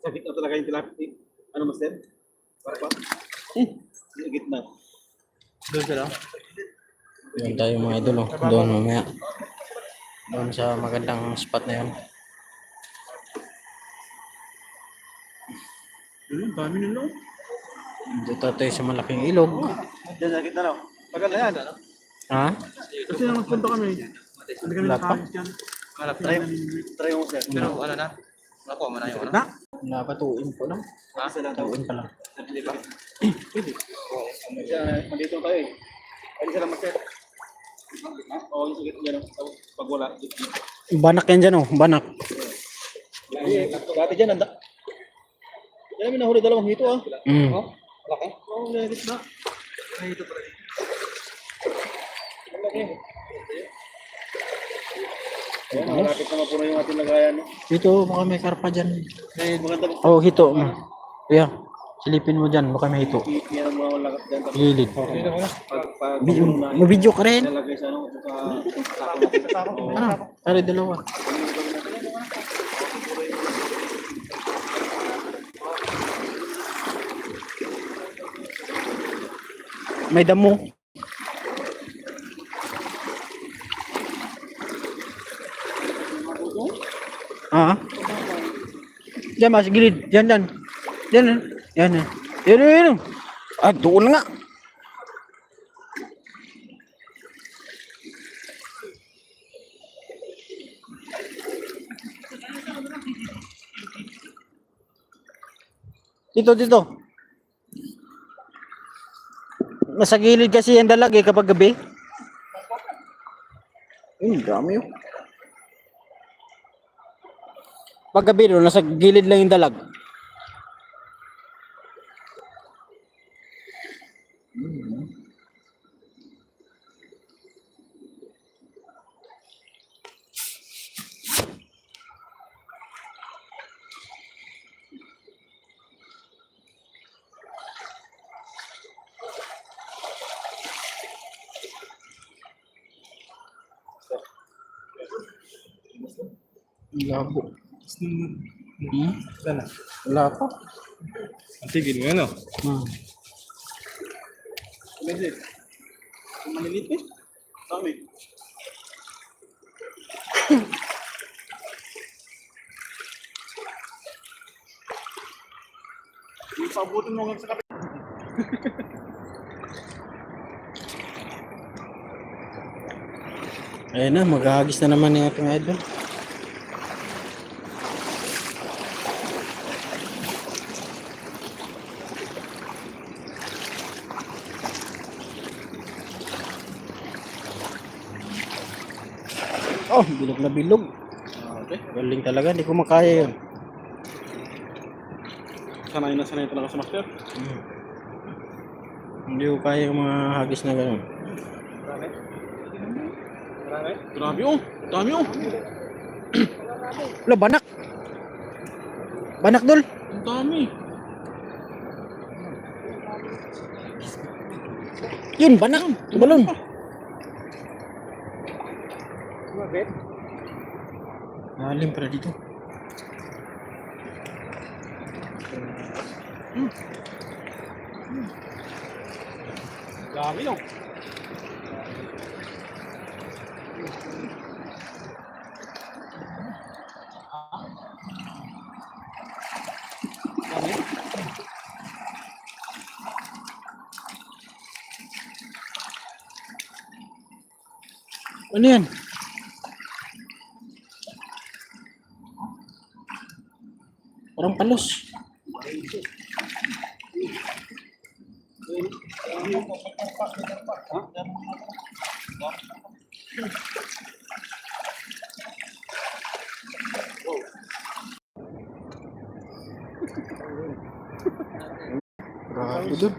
Sa gitna talaga yung tilapia. Ano, master? Para pa? Sa gitna. Doon sila. Doon tayo mga idol. Oh. Doon mamaya. Doon sa magandang spot na yun. Dami nila. Dito tayo sa malaking ilog. Diyan sa gitna na. Tagal na yan, ano? Ha? Kasi nang nagpunta kami. Hindi kami nakahit yan. Try mo, sir. Pero ano na? Nakuha mo na yung ano? Na? Wala pa, tuin po lang. Ha? Tuin pa lang. Di ba? Pwede. Nandito tayo eh. Pwede sila master. Oo, yung sakit yan. Pag wala. Banak yan dyan oh. Banak. Dati dyan, anda. Yan namin nahuli dalawang hito ah. Laki? Oo, may hito na. May hito pala. Malaki. Ayan, malapit na mapuro yung ating lagayan. Dito, baka may karpa dyan. May maganda ba? Oh, hito. Kuya, silipin mo dyan. Baka may hito. Yan ang mga lakas dyan. Gilid. Pag Mabidyo ka rin. nalagay sa ano, sa Ano? Tari dalawa. May damo. Ah. Diyan mas gilid. Diyan diyan. Diyan. Yan. Yan. Ah, doon nga. Dito. Nasa gilid kasi yung dalag eh kapag gabi. Dami yun. Pag gabi doon, nasa gilid lang yung dalag. Labo. Sana. Wala pa. Sige, ano? Hmm. Medyo. Malilit eh. Dami. Ipabutin mo sa kapit. Ayun na, maghahagis na naman yung ating idol. Oh, bilog na bilog. Okay. Galing talaga, hindi ko makaya yun. Sanay talaga sa master. Hindi ko kaya yung mga hagis na gano'n. Marami. Grabe oh. Dami oh. Wala, banak. Banak dol. Ang dami. Yun, banak. Balon. Bakit? Alim pala dito. Dami oh. Ano yan? Parang palos. Grabe dun.